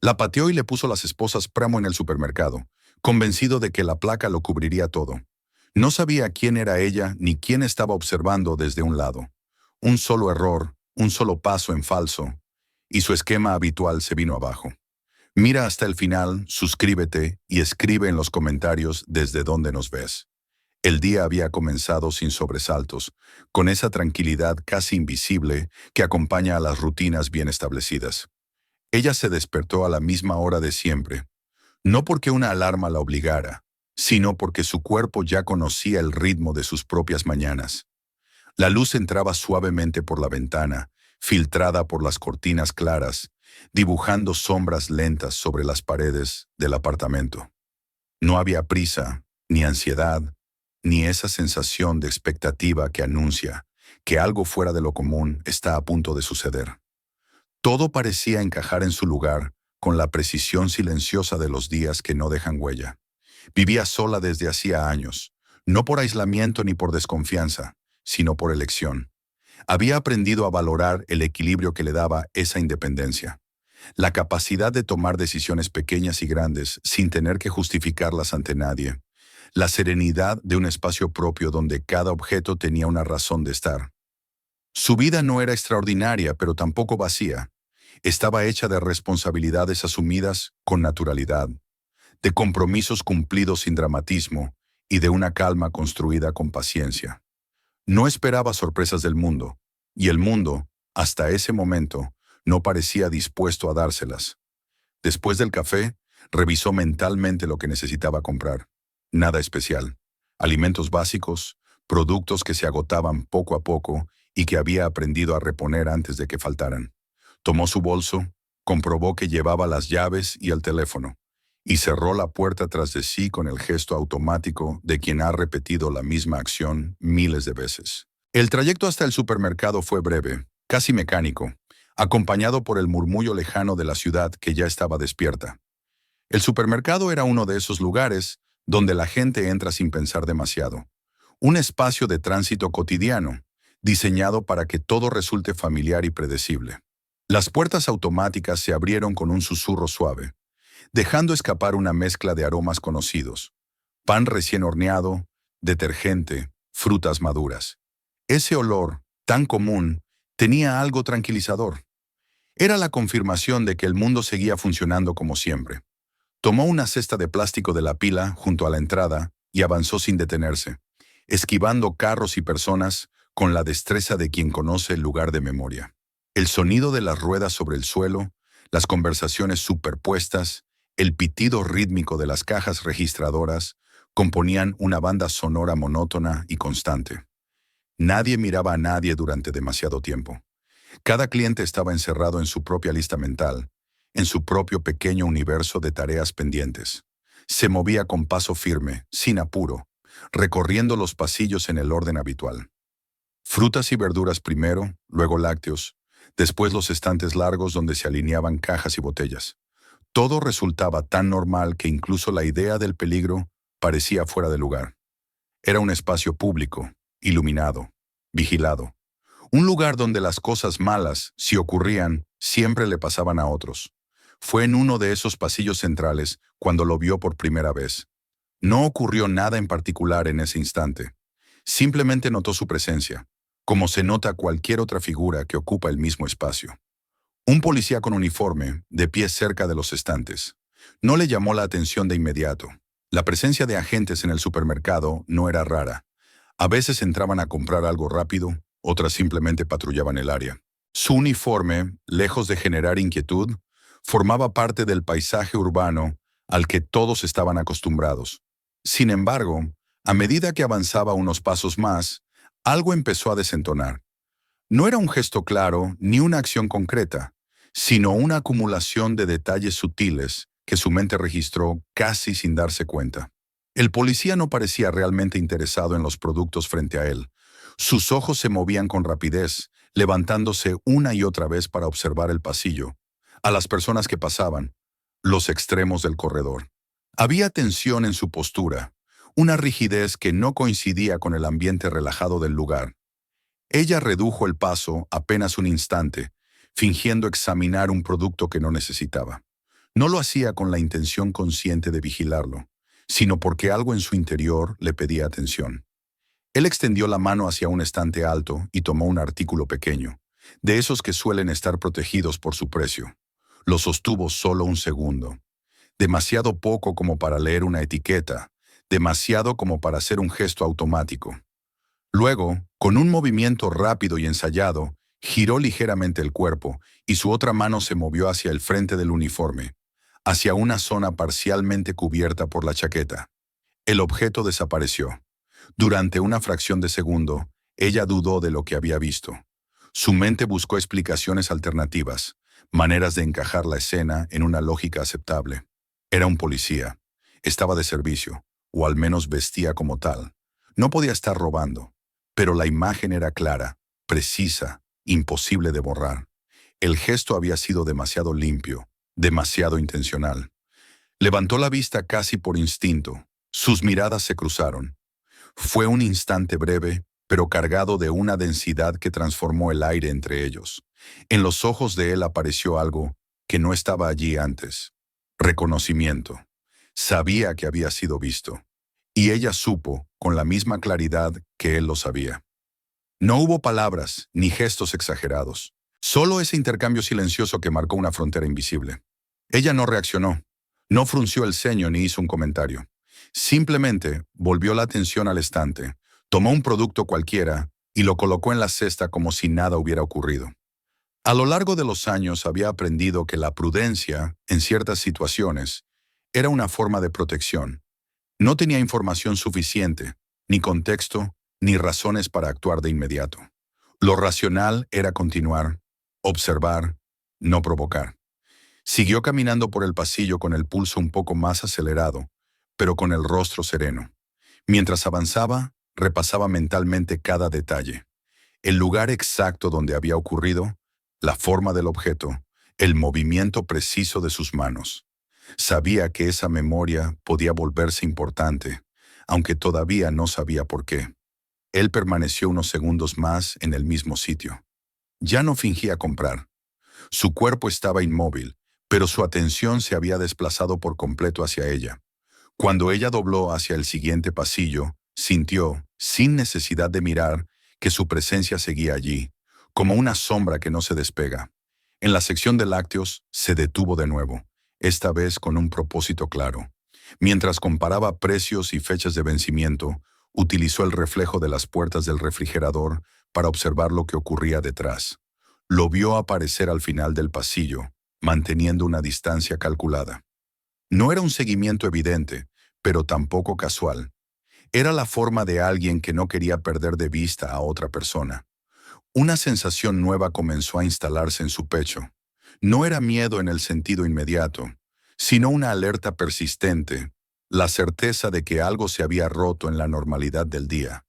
La pateó y le puso las esposas Pramo en el supermercado, convencido de que la placa lo cubriría todo. No sabía quién era ella ni quién estaba observando desde un lado. Un solo error, un solo paso en falso, y su esquema habitual se vino abajo. Mira hasta el final, suscríbete y escribe en los comentarios desde dónde nos ves. El día había comenzado sin sobresaltos, con esa tranquilidad casi invisible que acompaña a las rutinas bien establecidas. Ella se despertó a la misma hora de siempre, no porque una alarma la obligara, sino porque su cuerpo ya conocía el ritmo de sus propias mañanas. La luz entraba suavemente por la ventana, filtrada por las cortinas claras, dibujando sombras lentas sobre las paredes del apartamento. No había prisa, ni ansiedad, ni esa sensación de expectativa que anuncia que algo fuera de lo común está a punto de suceder. Todo parecía encajar en su lugar, con la precisión silenciosa de los días que no dejan huella. Vivía sola desde hacía años, no por aislamiento ni por desconfianza, sino por elección. Había aprendido a valorar el equilibrio que le daba esa independencia, la capacidad de tomar decisiones pequeñas y grandes sin tener que justificarlas ante nadie, la serenidad de un espacio propio donde cada objeto tenía una razón de estar. Su vida no era extraordinaria, pero tampoco vacía. Estaba hecha de responsabilidades asumidas con naturalidad, de compromisos cumplidos sin dramatismo y de una calma construida con paciencia. No esperaba sorpresas del mundo, y el mundo, hasta ese momento, no parecía dispuesto a dárselas. Después del café, revisó mentalmente lo que necesitaba comprar. Nada especial. Alimentos básicos, productos que se agotaban poco a poco y que había aprendido a reponer antes de que faltaran. Tomó su bolso, comprobó que llevaba las llaves y el teléfono, y cerró la puerta tras de sí con el gesto automático de quien ha repetido la misma acción miles de veces. El trayecto hasta el supermercado fue breve, casi mecánico, acompañado por el murmullo lejano de la ciudad que ya estaba despierta. El supermercado era uno de esos lugares donde la gente entra sin pensar demasiado. Un espacio de tránsito cotidiano, diseñado para que todo resulte familiar y predecible. Las puertas automáticas se abrieron con un susurro suave, dejando escapar una mezcla de aromas conocidos: pan recién horneado, detergente, frutas maduras. Ese olor, tan común, tenía algo tranquilizador. Era la confirmación de que el mundo seguía funcionando como siempre. Tomó una cesta de plástico de la pila junto a la entrada y avanzó sin detenerse, esquivando carros y personas con la destreza de quien conoce el lugar de memoria. El sonido de las ruedas sobre el suelo, las conversaciones superpuestas, el pitido rítmico de las cajas registradoras componían una banda sonora monótona y constante. Nadie miraba a nadie durante demasiado tiempo. Cada cliente estaba encerrado en su propia lista mental, en su propio pequeño universo de tareas pendientes. Se movía con paso firme, sin apuro, recorriendo los pasillos en el orden habitual. Frutas y verduras primero, luego lácteos, después los estantes largos donde se alineaban cajas y botellas. Todo resultaba tan normal que incluso la idea del peligro parecía fuera de lugar. Era un espacio público, iluminado, vigilado. Un lugar donde las cosas malas, si ocurrían, siempre le pasaban a otros. Fue en uno de esos pasillos centrales cuando lo vio por primera vez. No ocurrió nada en particular en ese instante. Simplemente notó su presencia, como se nota cualquier otra figura que ocupa el mismo espacio. Un policía con uniforme, de pie cerca de los estantes. No le llamó la atención de inmediato. La presencia de agentes en el supermercado no era rara. A veces entraban a comprar algo rápido, otras simplemente patrullaban el área. Su uniforme, lejos de generar inquietud, formaba parte del paisaje urbano al que todos estaban acostumbrados. Sin embargo, a medida que avanzaba unos pasos más, algo empezó a desentonar. No era un gesto claro ni una acción concreta, sino una acumulación de detalles sutiles que su mente registró casi sin darse cuenta. El policía no parecía realmente interesado en los productos frente a él. Sus ojos se movían con rapidez, levantándose una y otra vez para observar el pasillo, a las personas que pasaban, los extremos del corredor. Había tensión en su postura, una rigidez que no coincidía con el ambiente relajado del lugar. Ella redujo el paso apenas un instante, fingiendo examinar un producto que no necesitaba. No lo hacía con la intención consciente de vigilarlo, sino porque algo en su interior le pedía atención. Él extendió la mano hacia un estante alto y tomó un artículo pequeño, de esos que suelen estar protegidos por su precio. Lo sostuvo solo un segundo. Demasiado poco como para leer una etiqueta, demasiado como para hacer un gesto automático. Luego, con un movimiento rápido y ensayado, giró ligeramente el cuerpo y su otra mano se movió hacia el frente del uniforme, hacia una zona parcialmente cubierta por la chaqueta. El objeto desapareció. Durante una fracción de segundo, ella dudó de lo que había visto. Su mente buscó explicaciones alternativas, maneras de encajar la escena en una lógica aceptable. Era un policía. Estaba de servicio, o al menos vestía como tal. No podía estar robando. Pero la imagen era clara, precisa, imposible de borrar. El gesto había sido demasiado limpio, demasiado intencional. Levantó la vista casi por instinto. Sus miradas se cruzaron. Fue un instante breve, pero cargado de una densidad que transformó el aire entre ellos. En los ojos de él apareció algo que no estaba allí antes. Reconocimiento. Sabía que había sido visto. Y ella supo, con la misma claridad que él lo sabía. No hubo palabras ni gestos exagerados. Solo ese intercambio silencioso que marcó una frontera invisible. Ella no reaccionó. No frunció el ceño ni hizo un comentario. Simplemente volvió la atención al estante, tomó un producto cualquiera y lo colocó en la cesta como si nada hubiera ocurrido. A lo largo de los años había aprendido que la prudencia, en ciertas situaciones, era una forma de protección. No tenía información suficiente, ni contexto, ni razones para actuar de inmediato. Lo racional era continuar, observar, no provocar. Siguió caminando por el pasillo con el pulso un poco más acelerado, pero con el rostro sereno. Mientras avanzaba, repasaba mentalmente cada detalle. El lugar exacto donde había ocurrido, la forma del objeto, el movimiento preciso de sus manos. Sabía que esa memoria podía volverse importante, aunque todavía no sabía por qué. Él permaneció unos segundos más en el mismo sitio. Ya no fingía comprar. Su cuerpo estaba inmóvil, pero su atención se había desplazado por completo hacia ella. Cuando ella dobló hacia el siguiente pasillo, sintió, sin necesidad de mirar, que su presencia seguía allí, como una sombra que no se despega. En la sección de lácteos, se detuvo de nuevo, esta vez con un propósito claro. Mientras comparaba precios y fechas de vencimiento, utilizó el reflejo de las puertas del refrigerador para observar lo que ocurría detrás. Lo vio aparecer al final del pasillo, manteniendo una distancia calculada. No era un seguimiento evidente, pero tampoco casual. Era la forma de alguien que no quería perder de vista a otra persona. Una sensación nueva comenzó a instalarse en su pecho. No era miedo en el sentido inmediato, sino una alerta persistente, la certeza de que algo se había roto en la normalidad del día.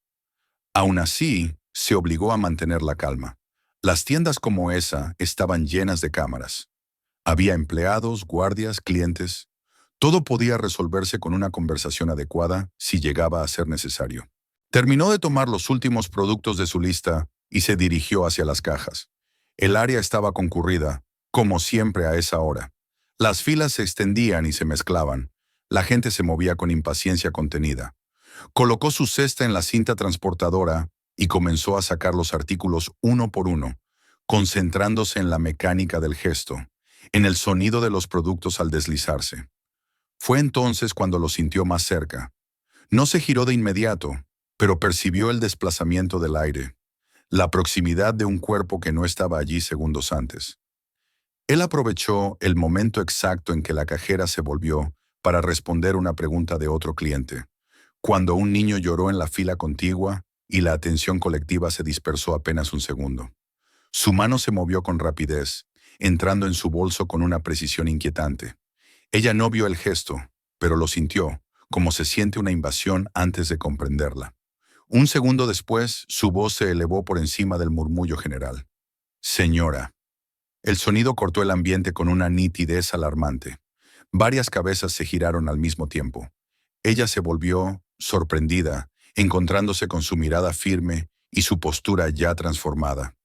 Aún así, se obligó a mantener la calma. Las tiendas como esa estaban llenas de cámaras. Había empleados, guardias, clientes. Todo podía resolverse con una conversación adecuada si llegaba a ser necesario. Terminó de tomar los últimos productos de su lista y se dirigió hacia las cajas. El área estaba concurrida, como siempre a esa hora. Las filas se extendían y se mezclaban. La gente se movía con impaciencia contenida. Colocó su cesta en la cinta transportadora y comenzó a sacar los artículos uno por uno, concentrándose en la mecánica del gesto, en el sonido de los productos al deslizarse. Fue entonces cuando lo sintió más cerca. No se giró de inmediato, pero percibió el desplazamiento del aire, la proximidad de un cuerpo que no estaba allí segundos antes. Él aprovechó el momento exacto en que la cajera se volvió para responder una pregunta de otro cliente, cuando un niño lloró en la fila contigua y la atención colectiva se dispersó apenas un segundo. Su mano se movió con rapidez, entrando en su bolso con una precisión inquietante. Ella no vio el gesto, pero lo sintió, como se siente una invasión antes de comprenderla. Un segundo después, su voz se elevó por encima del murmullo general. «Señora». El sonido cortó el ambiente con una nitidez alarmante. Varias cabezas se giraron al mismo tiempo. Ella se volvió, sorprendida, encontrándose con su mirada firme y su postura ya transformada.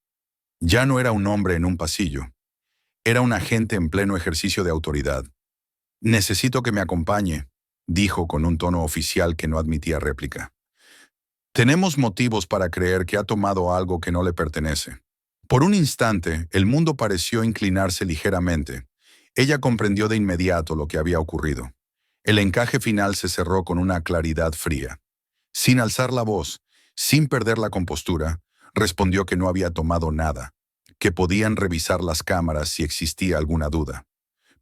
Ya no era un hombre en un pasillo. Era un agente en pleno ejercicio de autoridad. Necesito que me acompañe, dijo con un tono oficial que no admitía réplica. Tenemos motivos para creer que ha tomado algo que no le pertenece. Por un instante, el mundo pareció inclinarse ligeramente. Ella comprendió de inmediato lo que había ocurrido. El encaje final se cerró con una claridad fría. Sin alzar la voz, sin perder la compostura, respondió que no había tomado nada, que podían revisar las cámaras si existía alguna duda.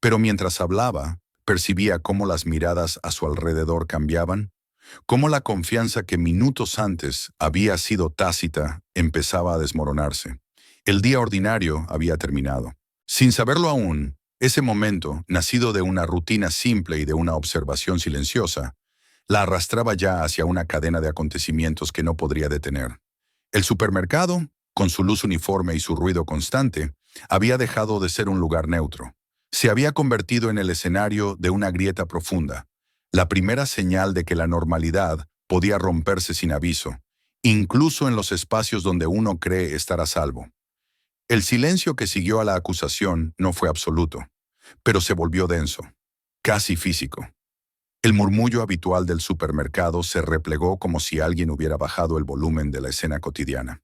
Pero mientras hablaba, percibía cómo las miradas a su alrededor cambiaban, cómo la confianza que minutos antes había sido tácita empezaba a desmoronarse. El día ordinario había terminado. Sin saberlo aún, ese momento, nacido de una rutina simple y de una observación silenciosa, la arrastraba ya hacia una cadena de acontecimientos que no podría detener. El supermercado, con su luz uniforme y su ruido constante, había dejado de ser un lugar neutro. Se había convertido en el escenario de una grieta profunda, la primera señal de que la normalidad podía romperse sin aviso, incluso en los espacios donde uno cree estar a salvo. El silencio que siguió a la acusación no fue absoluto, pero se volvió denso, casi físico. El murmullo habitual del supermercado se replegó como si alguien hubiera bajado el volumen de la escena cotidiana.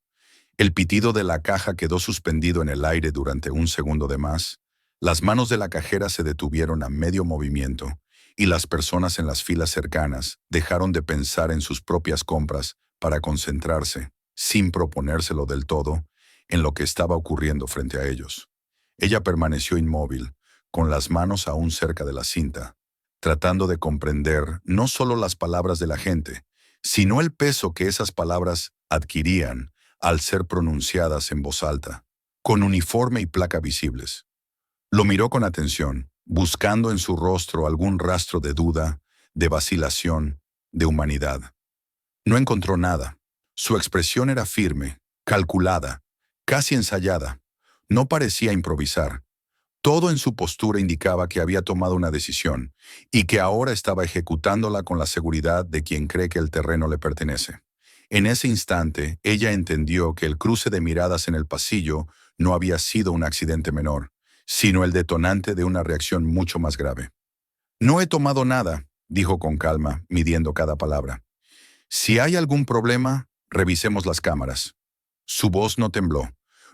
El pitido de la caja quedó suspendido en el aire durante un segundo de más. Las manos de la cajera se detuvieron a medio movimiento y las personas en las filas cercanas dejaron de pensar en sus propias compras para concentrarse, sin proponérselo del todo, en lo que estaba ocurriendo frente a ellos. Ella permaneció inmóvil, con las manos aún cerca de la cinta, tratando de comprender no solo las palabras de la gente, sino el peso que esas palabras adquirían al ser pronunciadas en voz alta, con uniforme y placa visibles. Lo miró con atención, buscando en su rostro algún rastro de duda, de vacilación, de humanidad. No encontró nada. Su expresión era firme, calculada, casi ensayada. No parecía improvisar. Todo en su postura indicaba que había tomado una decisión y que ahora estaba ejecutándola con la seguridad de quien cree que el terreno le pertenece. En ese instante, ella entendió que el cruce de miradas en el pasillo no había sido un accidente menor, sino el detonante de una reacción mucho más grave. «No he tomado nada», dijo con calma, midiendo cada palabra. «Si hay algún problema, revisemos las cámaras». Su voz no tembló,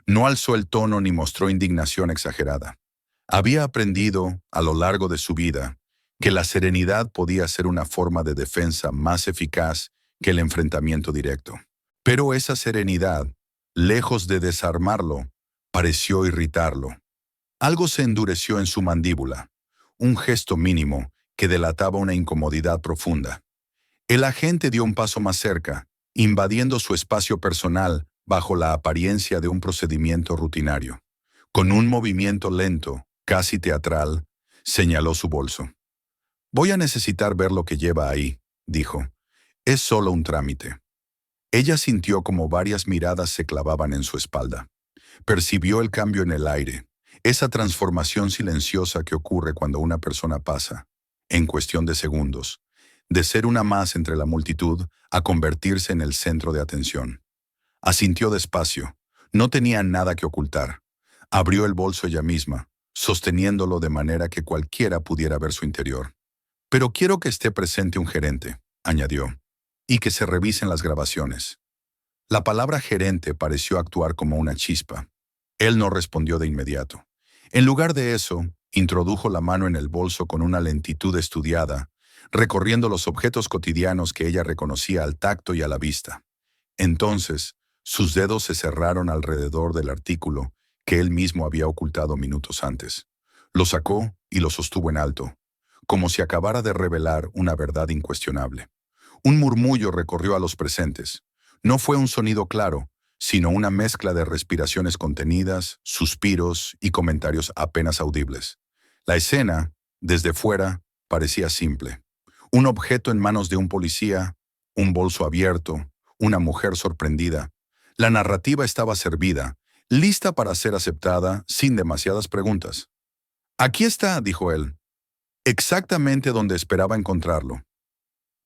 no alzó el tono ni mostró indignación exagerada. Había aprendido, a lo largo de su vida, que la serenidad podía ser una forma de defensa más eficaz que el enfrentamiento directo. Pero esa serenidad, lejos de desarmarlo, pareció irritarlo. Algo se endureció en su mandíbula, un gesto mínimo que delataba una incomodidad profunda. El agente dio un paso más cerca, invadiendo su espacio personal bajo la apariencia de un procedimiento rutinario. Con un movimiento lento, casi teatral, señaló su bolso. «Voy a necesitar ver lo que lleva ahí», dijo. «Es solo un trámite». Ella sintió como varias miradas se clavaban en su espalda. Percibió el cambio en el aire, esa transformación silenciosa que ocurre cuando una persona pasa, en cuestión de segundos, de ser una más entre la multitud a convertirse en el centro de atención. Asintió despacio. No tenía nada que ocultar. Abrió el bolso ella misma, sosteniéndolo de manera que cualquiera pudiera ver su interior. «Pero quiero que esté presente un gerente», añadió, «y que se revisen las grabaciones». La palabra gerente pareció actuar como una chispa. Él no respondió de inmediato. En lugar de eso, introdujo la mano en el bolso con una lentitud estudiada, recorriendo los objetos cotidianos que ella reconocía al tacto y a la vista. Entonces, sus dedos se cerraron alrededor del artículo que él mismo había ocultado minutos antes. Lo sacó y lo sostuvo en alto, como si acabara de revelar una verdad incuestionable. Un murmullo recorrió a los presentes. No fue un sonido claro, sino una mezcla de respiraciones contenidas, suspiros y comentarios apenas audibles. La escena, desde fuera, parecía simple. Un objeto en manos de un policía, un bolso abierto, una mujer sorprendida. La narrativa estaba servida, lista para ser aceptada sin demasiadas preguntas. «Aquí está», dijo él, «exactamente donde esperaba encontrarlo».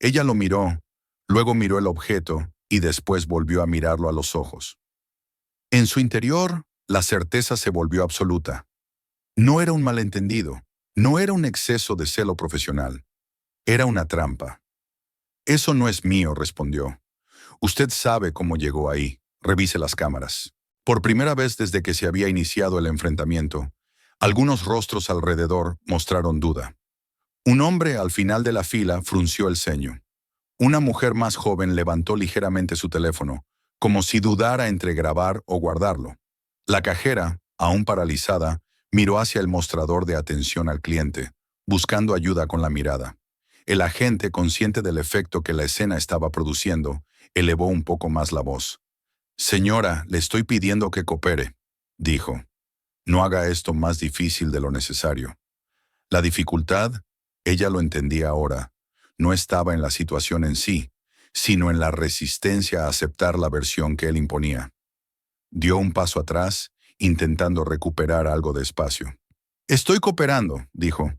Ella lo miró, luego miró el objeto y después volvió a mirarlo a los ojos. En su interior, la certeza se volvió absoluta. No era un malentendido, No era un exceso de celo profesional, era una trampa. Eso no es mío, respondió. Usted sabe cómo llegó ahí. Revise las cámaras. Por primera vez desde que se había iniciado el enfrentamiento, algunos rostros alrededor mostraron duda. Un hombre al final de la fila frunció el ceño. Una mujer más joven levantó ligeramente su teléfono, como si dudara entre grabar o guardarlo. La cajera, aún paralizada, miró hacia el mostrador de atención al cliente, buscando ayuda con la mirada. El agente, consciente del efecto que la escena estaba produciendo, elevó un poco más la voz. «Señora, le estoy pidiendo que coopere», dijo. «No haga esto más difícil de lo necesario». La dificultad, ella lo entendía ahora, no estaba en la situación en sí, sino en la resistencia a aceptar la versión que él imponía. Dio un paso atrás, intentando recuperar algo de espacio. «Estoy cooperando», dijo.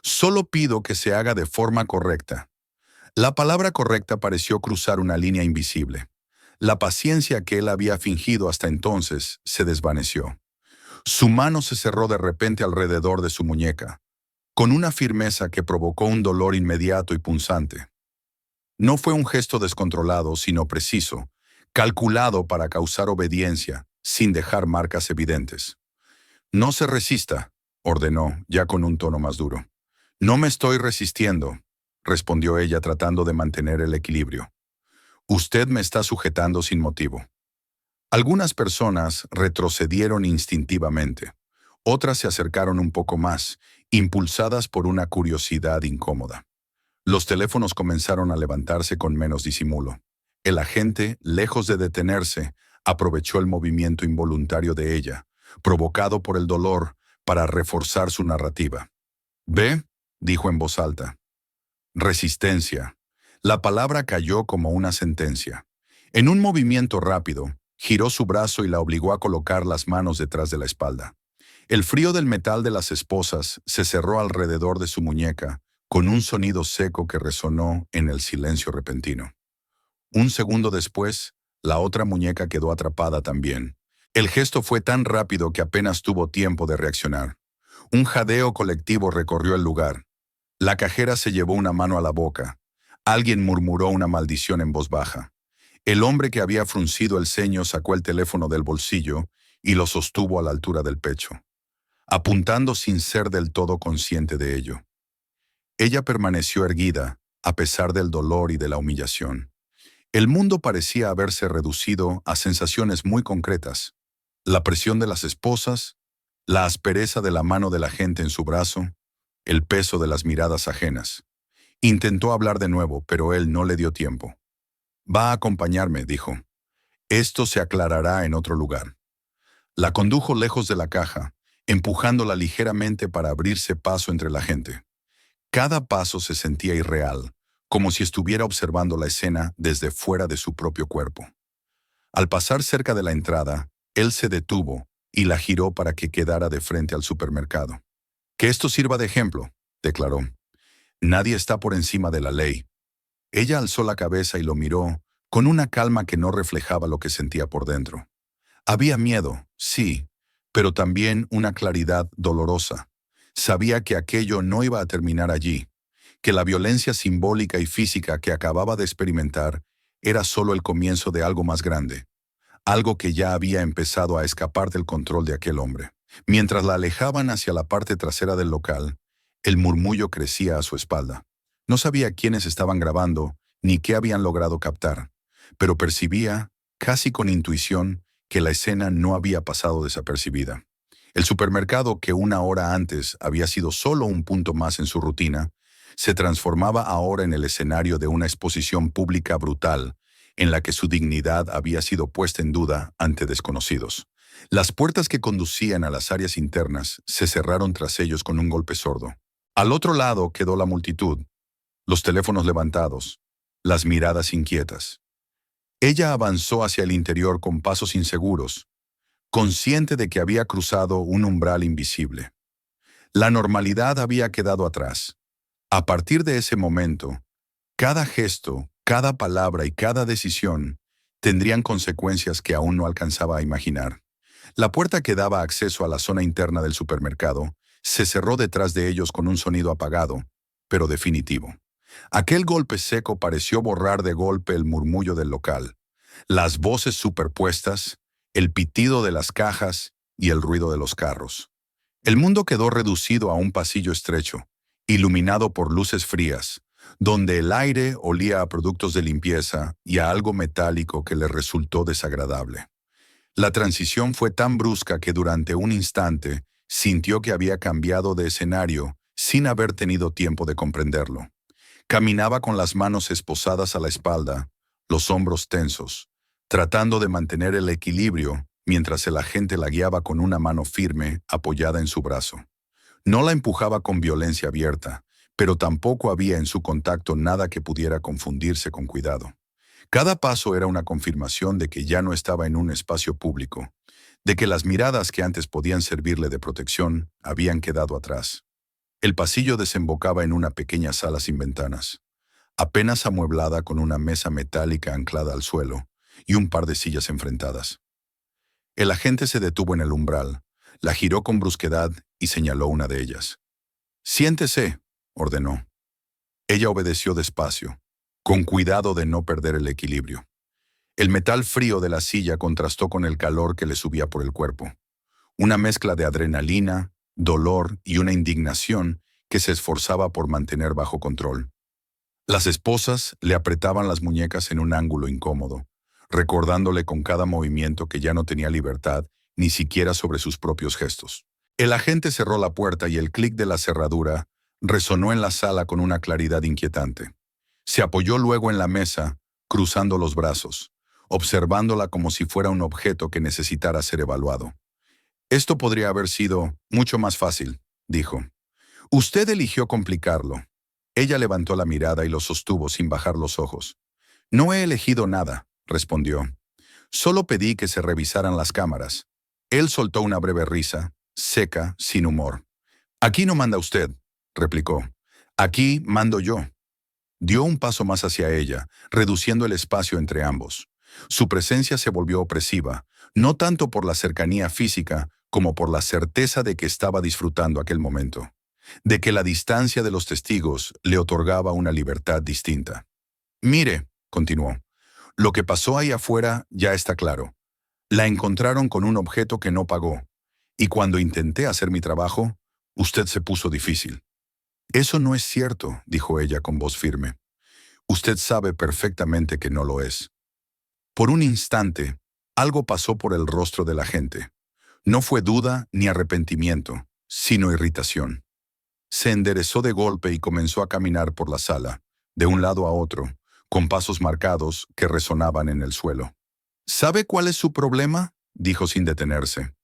«Solo pido que se haga de forma correcta». La palabra correcta pareció cruzar una línea invisible. La paciencia que él había fingido hasta entonces se desvaneció. Su mano se cerró de repente alrededor de su muñeca, con una firmeza que provocó un dolor inmediato y punzante. No fue un gesto descontrolado, sino preciso, calculado para causar obediencia, sin dejar marcas evidentes. «No se resista», ordenó, ya con un tono más duro. «No me estoy resistiendo», respondió ella tratando de mantener el equilibrio. «Usted me está sujetando sin motivo». Algunas personas retrocedieron instintivamente. Otras se acercaron un poco más, impulsadas por una curiosidad incómoda. Los teléfonos comenzaron a levantarse con menos disimulo. El agente, lejos de detenerse, aprovechó el movimiento involuntario de ella, provocado por el dolor, para reforzar su narrativa. «¿Ve?», dijo en voz alta. «Resistencia». La palabra cayó como una sentencia. En un movimiento rápido, giró su brazo y la obligó a colocar las manos detrás de la espalda. El frío del metal de las esposas se cerró alrededor de su muñeca, con un sonido seco que resonó en el silencio repentino. Un segundo después, la otra muñeca quedó atrapada también. El gesto fue tan rápido que apenas tuvo tiempo de reaccionar. Un jadeo colectivo recorrió el lugar. La cajera se llevó una mano a la boca. Alguien murmuró una maldición en voz baja. El hombre que había fruncido el ceño sacó el teléfono del bolsillo y lo sostuvo a la altura del pecho, apuntando sin ser del todo consciente de ello. Ella permaneció erguida, a pesar del dolor y de la humillación. El mundo parecía haberse reducido a sensaciones muy concretas. La presión de las esposas, la aspereza de la mano de la gente en su brazo, el peso de las miradas ajenas. Intentó hablar de nuevo, pero él no le dio tiempo. «Va a acompañarme», dijo. «Esto se aclarará en otro lugar». La condujo lejos de la caja, empujándola ligeramente para abrirse paso entre la gente. Cada paso se sentía irreal, como si estuviera observando la escena desde fuera de su propio cuerpo. Al pasar cerca de la entrada, él se detuvo y la giró para que quedara de frente al supermercado. «Que esto sirva de ejemplo», declaró. «Nadie está por encima de la ley». Ella alzó la cabeza y lo miró, con una calma que no reflejaba lo que sentía por dentro. Había miedo, sí, pero también una claridad dolorosa. Sabía que aquello no iba a terminar allí, que la violencia simbólica y física que acababa de experimentar era solo el comienzo de algo más grande, algo que ya había empezado a escapar del control de aquel hombre. Mientras la alejaban hacia la parte trasera del local, el murmullo crecía a su espalda. No sabía quiénes estaban grabando ni qué habían logrado captar, pero percibía, casi con intuición, que la escena no había pasado desapercibida. El supermercado, que una hora antes había sido solo un punto más en su rutina, se transformaba ahora en el escenario de una exposición pública brutal, en la que su dignidad había sido puesta en duda ante desconocidos. Las puertas que conducían a las áreas internas se cerraron tras ellos con un golpe sordo. Al otro lado quedó la multitud, los teléfonos levantados, las miradas inquietas. Ella avanzó hacia el interior con pasos inseguros, consciente de que había cruzado un umbral invisible. La normalidad había quedado atrás. A partir de ese momento, cada gesto, cada palabra y cada decisión tendrían consecuencias que aún no alcanzaba a imaginar. La puerta que daba acceso a la zona interna del supermercado Se cerró detrás de ellos con un sonido apagado, pero definitivo. Aquel golpe seco pareció borrar de golpe el murmullo del local, las voces superpuestas, el pitido de las cajas y el ruido de los carros. El mundo quedó reducido a un pasillo estrecho, iluminado por luces frías, donde el aire olía a productos de limpieza y a algo metálico que le resultó desagradable. La transición fue tan brusca que durante un instante sintió que había cambiado de escenario sin haber tenido tiempo de comprenderlo. Caminaba con las manos esposadas a la espalda, los hombros tensos, tratando de mantener el equilibrio mientras el agente la guiaba con una mano firme apoyada en su brazo. No la empujaba con violencia abierta, pero tampoco había en su contacto nada que pudiera confundirse con cuidado. Cada paso era una confirmación de que ya no estaba en un espacio público, de que las miradas que antes podían servirle de protección habían quedado atrás. El pasillo desembocaba en una pequeña sala sin ventanas, apenas amueblada con una mesa metálica anclada al suelo y un par de sillas enfrentadas. El agente se detuvo en el umbral, la giró con brusquedad y señaló una de ellas. «Siéntese», ordenó. Ella obedeció despacio, con cuidado de no perder el equilibrio. El metal frío de la silla contrastó con el calor que le subía por el cuerpo. Una mezcla de adrenalina, dolor y una indignación que se esforzaba por mantener bajo control. Las esposas le apretaban las muñecas en un ángulo incómodo, recordándole con cada movimiento que ya no tenía libertad ni siquiera sobre sus propios gestos. El agente cerró la puerta y el clic de la cerradura resonó en la sala con una claridad inquietante. Se apoyó luego en la mesa, cruzando los brazos, observándola como si fuera un objeto que necesitara ser evaluado. «Esto podría haber sido mucho más fácil», dijo. «Usted eligió complicarlo». Ella levantó la mirada y lo sostuvo sin bajar los ojos. «No he elegido nada», respondió. «Solo pedí que se revisaran las cámaras». Él soltó una breve risa, seca, sin humor. «Aquí no manda usted», replicó. «Aquí mando yo». Dio un paso más hacia ella, reduciendo el espacio entre ambos. Su presencia se volvió opresiva, no tanto por la cercanía física, como por la certeza de que estaba disfrutando aquel momento, de que la distancia de los testigos le otorgaba una libertad distinta. «Mire», continuó, «lo que pasó ahí afuera ya está claro. La encontraron con un objeto que no pagó, y cuando intenté hacer mi trabajo, usted se puso difícil». «Eso no es cierto», dijo ella con voz firme. «Usted sabe perfectamente que no lo es». Por un instante, algo pasó por el rostro de la gente. No fue duda ni arrepentimiento, sino irritación. Se enderezó de golpe y comenzó a caminar por la sala, de un lado a otro, con pasos marcados que resonaban en el suelo. «¿Sabe cuál es su problema?», dijo sin detenerse.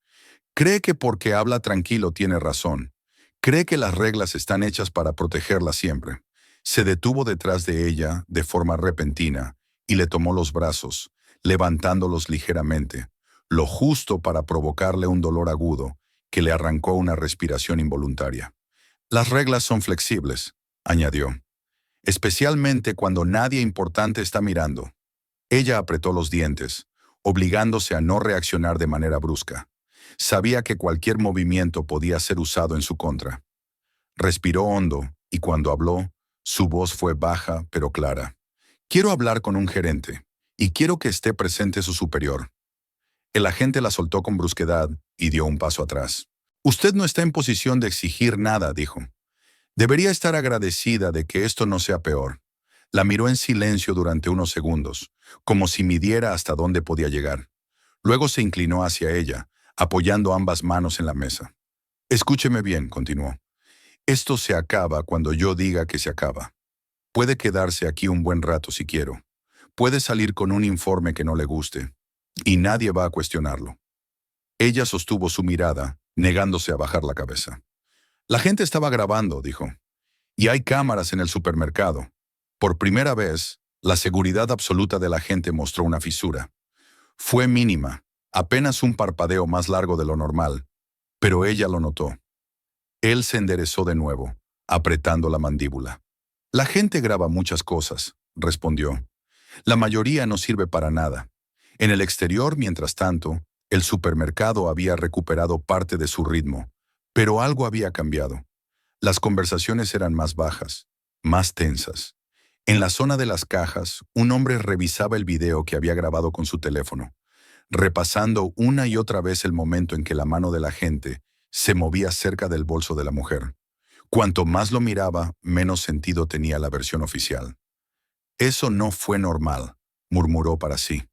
«Cree que porque habla tranquilo tiene razón. Cree que las reglas están hechas para protegerla siempre». Se detuvo detrás de ella de forma repentina y le tomó los brazos, levantándolos ligeramente, lo justo para provocarle un dolor agudo que le arrancó una respiración involuntaria. «Las reglas son flexibles», añadió, «especialmente cuando nadie importante está mirando». Ella apretó los dientes, obligándose a no reaccionar de manera brusca. Sabía que cualquier movimiento podía ser usado en su contra. Respiró hondo y cuando habló, su voz fue baja pero clara. «Quiero hablar con un gerente, y quiero que esté presente su superior». El agente la soltó con brusquedad y dio un paso atrás. «Usted no está en posición de exigir nada», dijo. «Debería estar agradecida de que esto no sea peor». La miró en silencio durante unos segundos, como si midiera hasta dónde podía llegar. Luego se inclinó hacia ella, apoyando ambas manos en la mesa. «Escúcheme bien», continuó. «Esto se acaba cuando yo diga que se acaba. Puede quedarse aquí un buen rato si quiero. Puede salir con un informe que no le guste. Y nadie va a cuestionarlo». Ella sostuvo su mirada, negándose a bajar la cabeza. «La gente estaba grabando», dijo. «Y hay cámaras en el supermercado». Por primera vez, la seguridad absoluta de la gente mostró una fisura. Fue mínima, apenas un parpadeo más largo de lo normal, pero ella lo notó. Él se enderezó de nuevo, apretando la mandíbula. «La gente graba muchas cosas», respondió. «La mayoría no sirve para nada». En el exterior, mientras tanto, el supermercado había recuperado parte de su ritmo, Pero algo había cambiado. Las conversaciones eran más bajas, más tensas. En la zona de las cajas, un hombre revisaba el video que había grabado con su teléfono, repasando una y otra vez el momento en que la mano del agente se movía cerca del bolso de la mujer. Cuanto más lo miraba, menos sentido tenía la versión oficial. Eso no fue normal, murmuró para sí.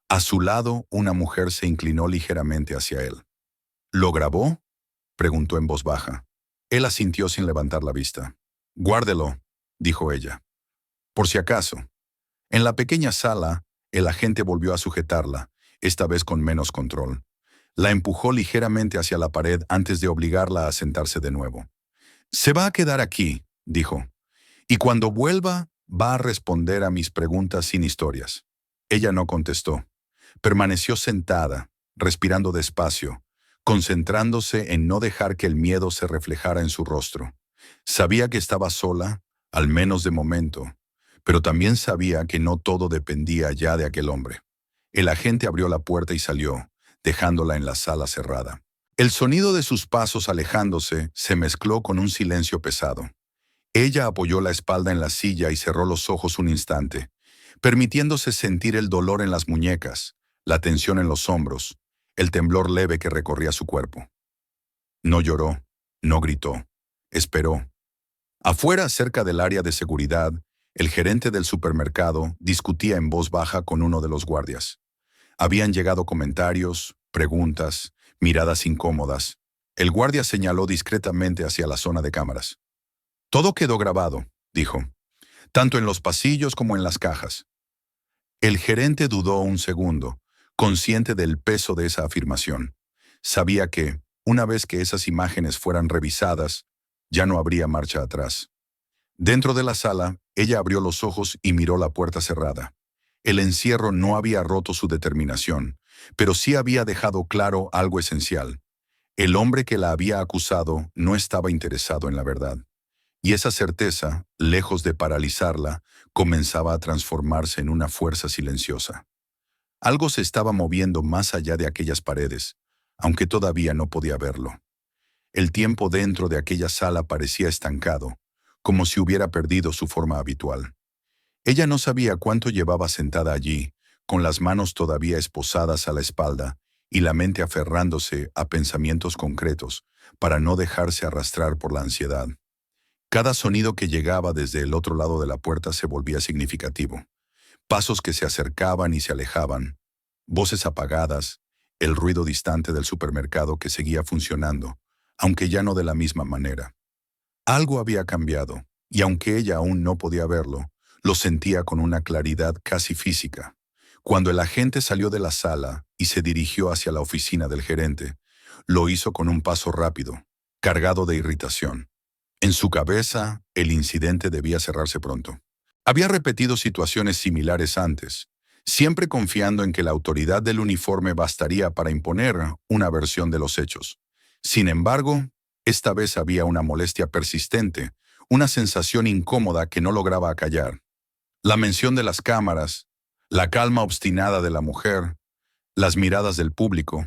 A su lado, una mujer se inclinó ligeramente hacia él. ¿Lo grabó?, preguntó en voz baja. Él asintió sin levantar la vista. Guárdelo, dijo ella. Por si acaso. En la pequeña sala, el agente volvió a sujetarla, esta vez con menos control. La empujó ligeramente hacia la pared antes de obligarla a sentarse de nuevo. Se va a quedar aquí, dijo. Y cuando vuelva, va a responder a mis preguntas sin historias. Ella no contestó. Permaneció sentada, respirando despacio, concentrándose en no dejar que el miedo se reflejara en su rostro. Sabía que estaba sola, al menos de momento, pero también sabía que no todo dependía ya de aquel hombre. El agente abrió la puerta y salió, dejándola en la sala cerrada. El sonido de sus pasos alejándose se mezcló con un silencio pesado. Ella apoyó la espalda en la silla y cerró los ojos un instante, permitiéndose sentir el dolor en las muñecas, la tensión en los hombros, el temblor leve que recorría su cuerpo. No lloró, no gritó, esperó. Afuera, cerca del área de seguridad, el gerente del supermercado discutía en voz baja con uno de los guardias. Habían llegado comentarios, preguntas, miradas incómodas. El guardia señaló discretamente hacia la zona de cámaras. Todo quedó grabado, dijo, tanto en los pasillos como en las cajas. El gerente dudó un segundo, consciente del peso de esa afirmación. Sabía que, una vez que esas imágenes fueran revisadas, ya no habría marcha atrás. Dentro de la sala, ella abrió los ojos y miró la puerta cerrada. El encierro no había roto su determinación, pero sí había dejado claro algo esencial. El hombre que la había acusado no estaba interesado en la verdad. Y esa certeza, lejos de paralizarla, comenzaba a transformarse en una fuerza silenciosa. Algo se estaba moviendo más allá de aquellas paredes, aunque todavía no podía verlo. El tiempo dentro de aquella sala parecía estancado, como si hubiera perdido su forma habitual. Ella no sabía cuánto llevaba sentada allí, con las manos todavía esposadas a la espalda y la mente aferrándose a pensamientos concretos para no dejarse arrastrar por la ansiedad. Cada sonido que llegaba desde el otro lado de la puerta se volvía significativo. Pasos que se acercaban y se alejaban, voces apagadas, el ruido distante del supermercado que seguía funcionando, aunque ya no de la misma manera. Algo había cambiado, y aunque ella aún no podía verlo, lo sentía con una claridad casi física. Cuando el agente salió de la sala y se dirigió hacia la oficina del gerente, lo hizo con un paso rápido, cargado de irritación. En su cabeza, el incidente debía cerrarse pronto. Había repetido situaciones similares antes, siempre confiando en que la autoridad del uniforme bastaría para imponer una versión de los hechos. Sin embargo, esta vez había una molestia persistente, una sensación incómoda que no lograba acallar. La mención de las cámaras, la calma obstinada de la mujer, las miradas del público,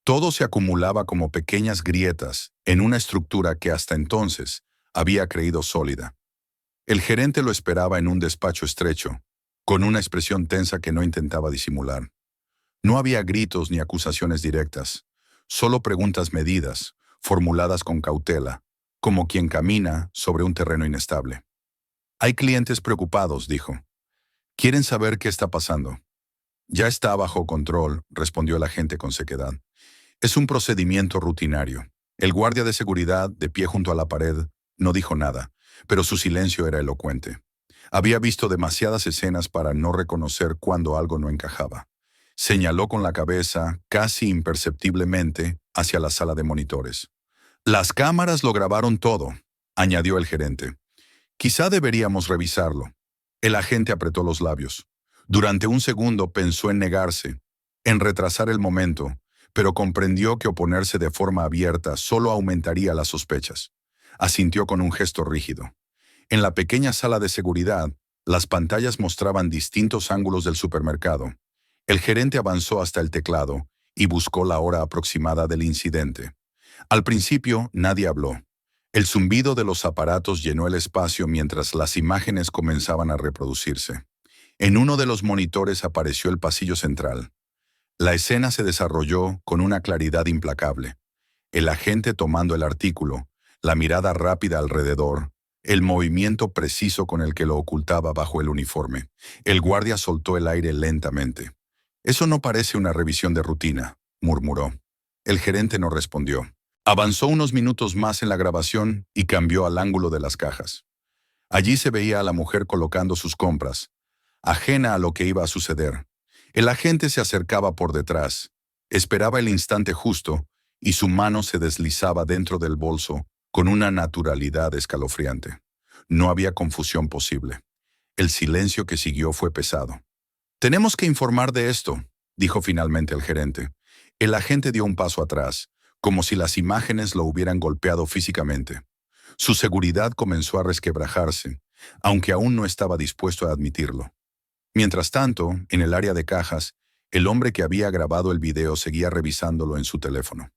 todo se acumulaba como pequeñas grietas en una estructura que hasta entonces había creído sólida. El gerente lo esperaba en un despacho estrecho, con una expresión tensa que no intentaba disimular. No había gritos ni acusaciones directas, solo preguntas medidas, formuladas con cautela, como quien camina sobre un terreno inestable. Hay clientes preocupados, dijo. Quieren saber qué está pasando. Ya está bajo control, respondió el agente con sequedad. Es un procedimiento rutinario. El guardia de seguridad, de pie junto a la pared, no dijo nada, pero su silencio era elocuente. Había visto demasiadas escenas para no reconocer cuando algo no encajaba. Señaló con la cabeza, casi imperceptiblemente, hacia la sala de monitores. Las cámaras lo grabaron todo, añadió el gerente. Quizá deberíamos revisarlo. El agente apretó los labios. Durante un segundo pensó en negarse, en retrasar el momento, pero comprendió que oponerse de forma abierta solo aumentaría las sospechas. Asintió con un gesto rígido. En la pequeña sala de seguridad, las pantallas mostraban distintos ángulos del supermercado. El gerente avanzó hasta el teclado y buscó la hora aproximada del incidente. Al principio, nadie habló. El zumbido de los aparatos llenó el espacio mientras las imágenes comenzaban a reproducirse. En uno de los monitores apareció el pasillo central. La escena se desarrolló con una claridad implacable. El agente tomando el artículo, la mirada rápida alrededor, el movimiento preciso con el que lo ocultaba bajo el uniforme. El guardia soltó el aire lentamente. «Eso no parece una revisión de rutina», murmuró. El gerente no respondió. Avanzó unos minutos más en la grabación y cambió al ángulo de las cajas. Allí se veía a la mujer colocando sus compras, ajena a lo que iba a suceder. El agente se acercaba por detrás, esperaba el instante justo y su mano se deslizaba dentro del bolso con una naturalidad escalofriante. No había confusión posible. El silencio que siguió fue pesado. «Tenemos que informar de esto», dijo finalmente el gerente. El agente dio un paso atrás, como si las imágenes lo hubieran golpeado físicamente. Su seguridad comenzó a resquebrajarse, aunque aún no estaba dispuesto a admitirlo. Mientras tanto, en el área de cajas, el hombre que había grabado el video seguía revisándolo en su teléfono.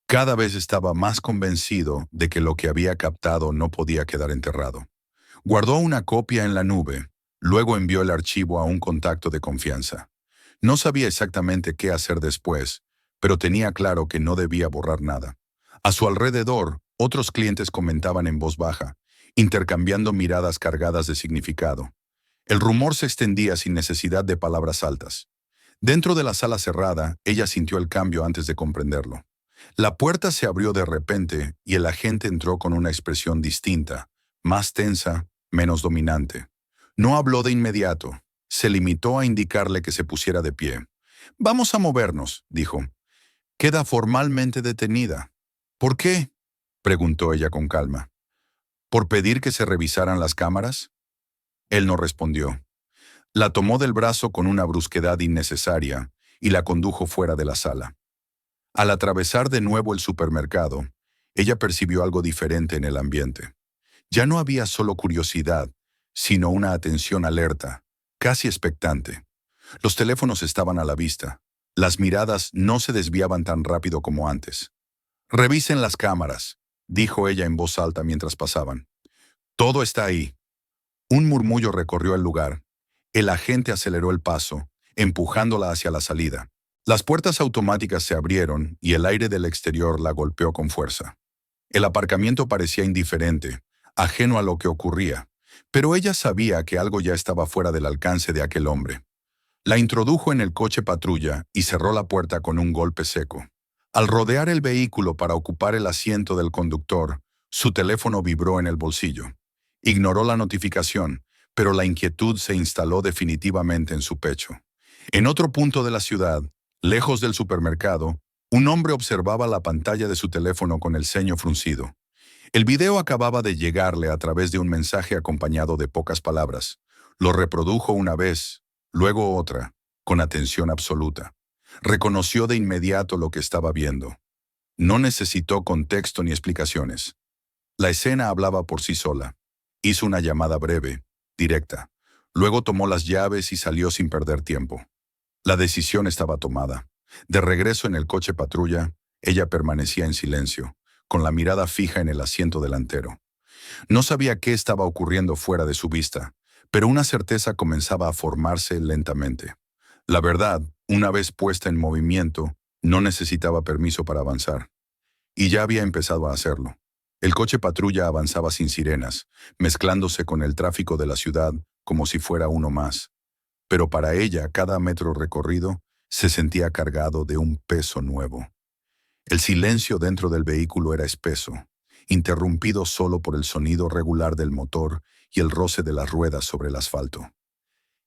Cada vez estaba más convencido de que lo que había captado no podía quedar enterrado. Guardó una copia en la nube, luego envió el archivo a un contacto de confianza. No sabía exactamente qué hacer después, pero tenía claro que no debía borrar nada. A su alrededor, otros clientes comentaban en voz baja, intercambiando miradas cargadas de significado. El rumor se extendía sin necesidad de palabras altas. Dentro de la sala cerrada, ella sintió el cambio antes de comprenderlo. La puerta se abrió de repente y el agente entró con una expresión distinta, más tensa, menos dominante. No habló de inmediato. Se limitó a indicarle que se pusiera de pie. «Vamos a movernos», dijo. «Queda formalmente detenida». «¿Por qué?», preguntó ella con calma. «¿Por pedir que se revisaran las cámaras?». Él no respondió. La tomó del brazo con una brusquedad innecesaria y la condujo fuera de la sala. Al atravesar de nuevo el supermercado, ella percibió algo diferente en el ambiente. Ya no había solo curiosidad, sino una atención alerta, casi expectante. Los teléfonos estaban a la vista. Las miradas no se desviaban tan rápido como antes. «Revisen las cámaras», dijo ella en voz alta mientras pasaban. «Todo está ahí». Un murmullo recorrió el lugar. El agente aceleró el paso, empujándola hacia la salida. Las puertas automáticas se abrieron y el aire del exterior la golpeó con fuerza. El aparcamiento parecía indiferente, ajeno a lo que ocurría, pero ella sabía que algo ya estaba fuera del alcance de aquel hombre. La introdujo en el coche patrulla y cerró la puerta con un golpe seco. Al rodear el vehículo para ocupar el asiento del conductor, su teléfono vibró en el bolsillo. Ignoró la notificación, pero la inquietud se instaló definitivamente en su pecho. En otro punto de la ciudad, lejos del supermercado, un hombre observaba la pantalla de su teléfono con el ceño fruncido. El video acababa de llegarle a través de un mensaje acompañado de pocas palabras. Lo reprodujo una vez, luego otra, con atención absoluta. Reconoció de inmediato lo que estaba viendo. No necesitó contexto ni explicaciones. La escena hablaba por sí sola. Hizo una llamada breve, directa. Luego tomó las llaves y salió sin perder tiempo. La decisión estaba tomada. De regreso en el coche patrulla, ella permanecía en silencio, con la mirada fija en el asiento delantero. No sabía qué estaba ocurriendo fuera de su vista, pero una certeza comenzaba a formarse lentamente. La verdad, una vez puesta en movimiento, no necesitaba permiso para avanzar. Y ya había empezado a hacerlo. El coche patrulla avanzaba sin sirenas, mezclándose con el tráfico de la ciudad como si fuera uno más. Pero para ella, cada metro recorrido se sentía cargado de un peso nuevo. El silencio dentro del vehículo era espeso, interrumpido solo por el sonido regular del motor y el roce de las ruedas sobre el asfalto.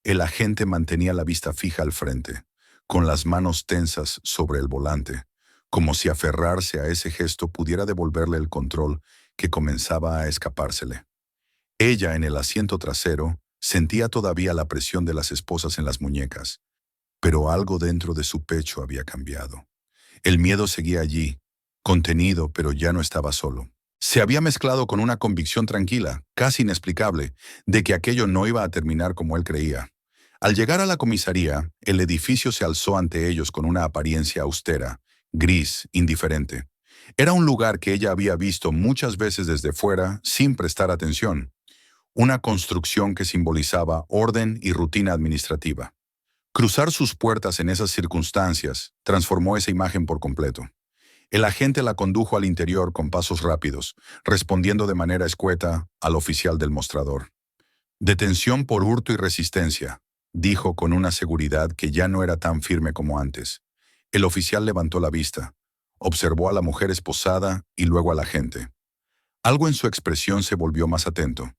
El agente mantenía la vista fija al frente, con las manos tensas sobre el volante, como si aferrarse a ese gesto pudiera devolverle el control que comenzaba a escapársele. Ella, en el asiento trasero, sentía todavía la presión de las esposas en las muñecas, pero algo dentro de su pecho había cambiado. El miedo seguía allí, contenido, pero ya no estaba solo. Se había mezclado con una convicción tranquila, casi inexplicable, de que aquello no iba a terminar como él creía. Al llegar a la comisaría, el edificio se alzó ante ellos con una apariencia austera, gris, indiferente. Era un lugar que ella había visto muchas veces desde fuera sin prestar atención, una construcción que simbolizaba orden y rutina administrativa. Cruzar sus puertas en esas circunstancias transformó esa imagen por completo. El agente la condujo al interior con pasos rápidos, respondiendo de manera escueta al oficial del mostrador. Detención por hurto y resistencia, dijo con una seguridad que ya no era tan firme como antes. El oficial levantó la vista, observó a la mujer esposada y luego al agente. Algo en su expresión se volvió más atento.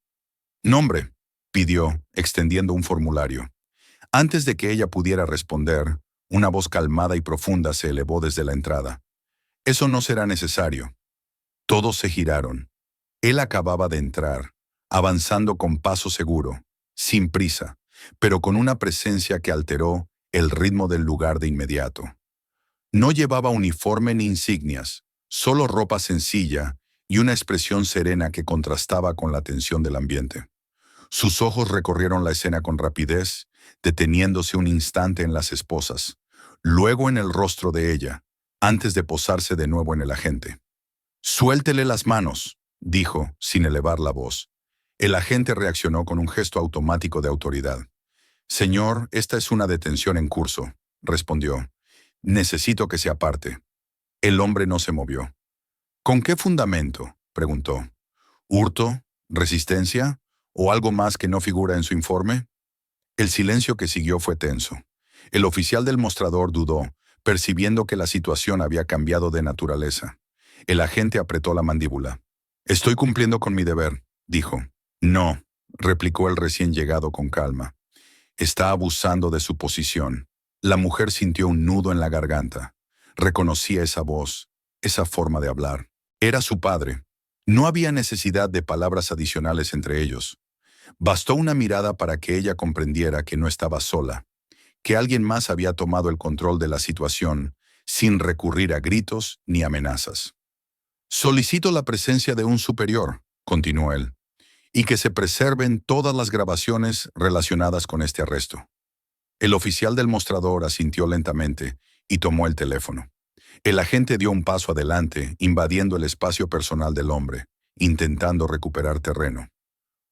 «Nombre», pidió, extendiendo un formulario. Antes de que ella pudiera responder, una voz calmada y profunda se elevó desde la entrada. «Eso no será necesario». Todos se giraron. Él acababa de entrar, avanzando con paso seguro, sin prisa, pero con una presencia que alteró el ritmo del lugar de inmediato. No llevaba uniforme ni insignias, solo ropa sencilla y una expresión serena que contrastaba con la tensión del ambiente. Sus ojos recorrieron la escena con rapidez, deteniéndose un instante en las esposas, luego en el rostro de ella, antes de posarse de nuevo en el agente. «Suéltele las manos», dijo, sin elevar la voz. El agente reaccionó con un gesto automático de autoridad. «Señor, esta es una detención en curso», respondió. «Necesito que se aparte». El hombre no se movió. «¿Con qué fundamento?», preguntó. «¿Hurto? ¿Resistencia? ¿O algo más que no figura en su informe?». El silencio que siguió fue tenso. El oficial del mostrador dudó, percibiendo que la situación había cambiado de naturaleza. El agente apretó la mandíbula. «Estoy cumpliendo con mi deber», dijo. «No», replicó el recién llegado con calma. «Está abusando de su posición». La mujer sintió un nudo en la garganta. Reconocía esa voz, esa forma de hablar. Era su padre. No había necesidad de palabras adicionales entre ellos. Bastó una mirada para que ella comprendiera que no estaba sola, que alguien más había tomado el control de la situación, sin recurrir a gritos ni amenazas. «Solicito la presencia de un superior», continuó él, «y que se preserven todas las grabaciones relacionadas con este arresto». El oficial del mostrador asintió lentamente y tomó el teléfono. El agente dio un paso adelante, invadiendo el espacio personal del hombre, intentando recuperar terreno.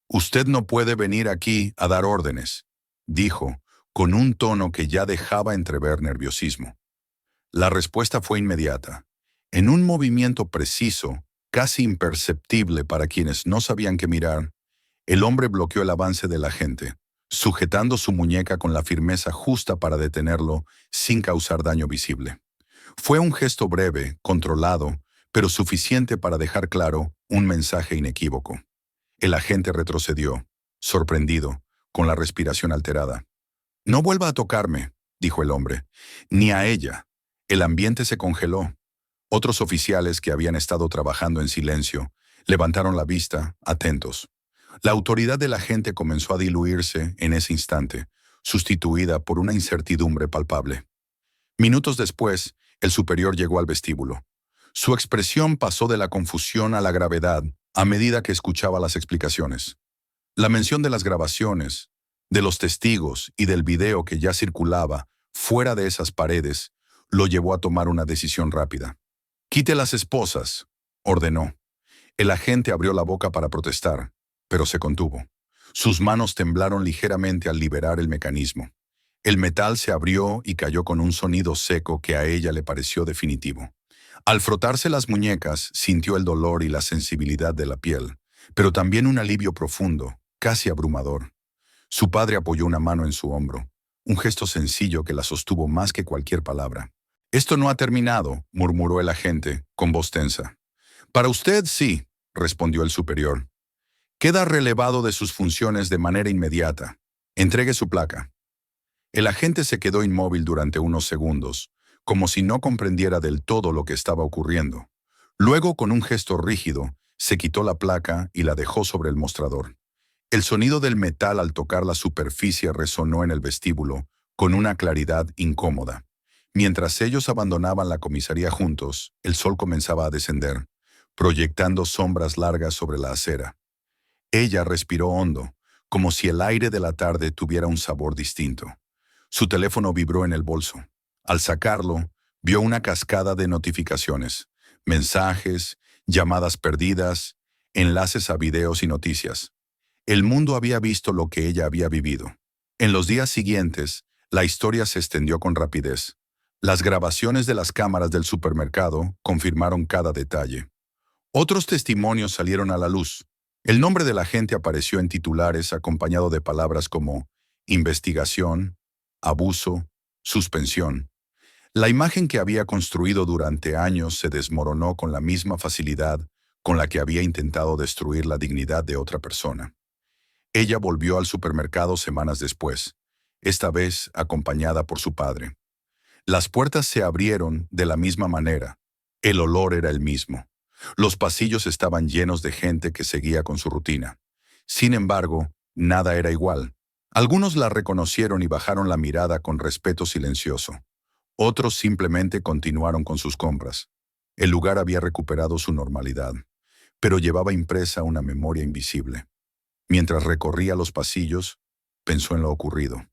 «Usted no puede venir aquí a dar órdenes», dijo, con un tono que ya dejaba entrever nerviosismo. La respuesta fue inmediata. En un movimiento preciso, casi imperceptible para quienes no sabían qué mirar, el hombre bloqueó el avance del agente, sujetando su muñeca con la firmeza justa para detenerlo sin causar daño visible. Fue un gesto breve, controlado, pero suficiente para dejar claro un mensaje inequívoco. El agente retrocedió, sorprendido, con la respiración alterada. «No vuelva a tocarme», dijo el hombre, «ni a ella». El ambiente se congeló. Otros oficiales que habían estado trabajando en silencio levantaron la vista, atentos. La autoridad del agente comenzó a diluirse en ese instante, sustituida por una incertidumbre palpable. Minutos después, el superior llegó al vestíbulo. Su expresión pasó de la confusión a la gravedad a medida que escuchaba las explicaciones. La mención de las grabaciones, de los testigos y del video que ya circulaba fuera de esas paredes lo llevó a tomar una decisión rápida. «Quite las esposas», ordenó. El agente abrió la boca para protestar, pero se contuvo. Sus manos temblaron ligeramente al liberar el mecanismo. El metal se abrió y cayó con un sonido seco que a ella le pareció definitivo. Al frotarse las muñecas, sintió el dolor y la sensibilidad de la piel, pero también un alivio profundo, casi abrumador. Su padre apoyó una mano en su hombro, un gesto sencillo que la sostuvo más que cualquier palabra. «Esto no ha terminado», murmuró el agente, con voz tensa. «Para usted sí», respondió el superior. «Queda relevado de sus funciones de manera inmediata. Entregue su placa». El agente se quedó inmóvil durante unos segundos, como si no comprendiera del todo lo que estaba ocurriendo. Luego, con un gesto rígido, se quitó la placa y la dejó sobre el mostrador. El sonido del metal al tocar la superficie resonó en el vestíbulo, con una claridad incómoda. Mientras ellos abandonaban la comisaría juntos, el sol comenzaba a descender, proyectando sombras largas sobre la acera. Ella respiró hondo, como si el aire de la tarde tuviera un sabor distinto. Su teléfono vibró en el bolso. Al sacarlo, vio una cascada de notificaciones, mensajes, llamadas perdidas, enlaces a videos y noticias. El mundo había visto lo que ella había vivido. En los días siguientes, la historia se extendió con rapidez. Las grabaciones de las cámaras del supermercado confirmaron cada detalle. Otros testimonios salieron a la luz. El nombre de la gente apareció en titulares acompañado de palabras como investigación, abuso, suspensión. La imagen que había construido durante años se desmoronó con la misma facilidad con la que había intentado destruir la dignidad de otra persona. Ella volvió al supermercado semanas después, esta vez acompañada por su padre. Las puertas se abrieron de la misma manera. El olor era el mismo. Los pasillos estaban llenos de gente que seguía con su rutina. Sin embargo, nada era igual. Algunos la reconocieron y bajaron la mirada con respeto silencioso. Otros simplemente continuaron con sus compras. El lugar había recuperado su normalidad, pero llevaba impresa una memoria invisible. Mientras recorría los pasillos, pensó en lo ocurrido.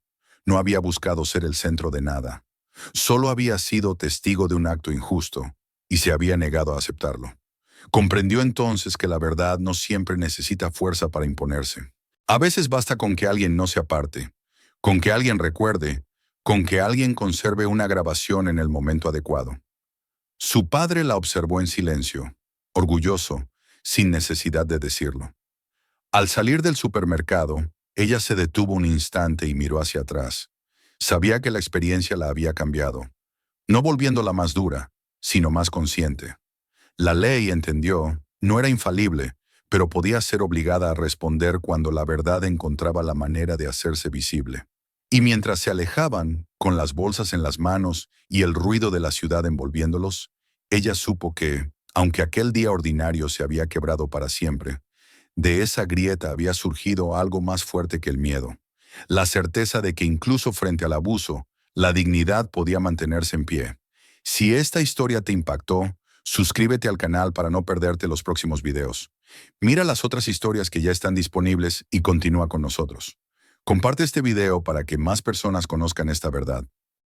No había buscado ser el centro de nada. Solo había sido testigo de un acto injusto y se había negado a aceptarlo. Comprendió entonces que la verdad no siempre necesita fuerza para imponerse. A veces basta con que alguien no se aparte, con que alguien recuerde, con que alguien conserve una grabación en el momento adecuado. Su padre la observó en silencio, orgulloso, sin necesidad de decirlo. Al salir del supermercado, ella se detuvo un instante y miró hacia atrás. Sabía que la experiencia la había cambiado, no volviéndola más dura, sino más consciente. La ley, entendió, no era infalible, pero podía ser obligada a responder cuando la verdad encontraba la manera de hacerse visible. Y mientras se alejaban, con las bolsas en las manos y el ruido de la ciudad envolviéndolos, ella supo que, aunque aquel día ordinario se había quebrado para siempre, de esa grieta había surgido algo más fuerte que el miedo. La certeza de que incluso frente al abuso, la dignidad podía mantenerse en pie. Si esta historia te impactó, suscríbete al canal para no perderte los próximos videos. Mira las otras historias que ya están disponibles y continúa con nosotros. Comparte este video para que más personas conozcan esta verdad.